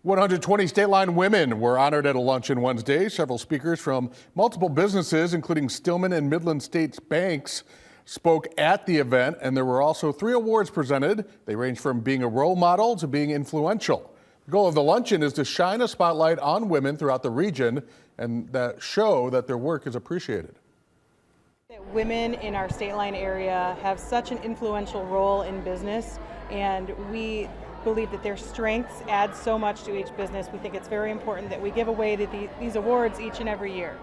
120 state line women were honored at a luncheon Wednesday. Several speakers from multiple businesses, including Stillman and Midland States Banks, spoke at the event, and there were also 3 awards presented. They range from being a role model to being influential. The goal of the luncheon is to shine a spotlight on women throughout the region and that show that their work is appreciated. Women in our state line area have such an influential role in business, and we believe that their strengths add so much to each business. We think it's very important that we give away these awards each and every year.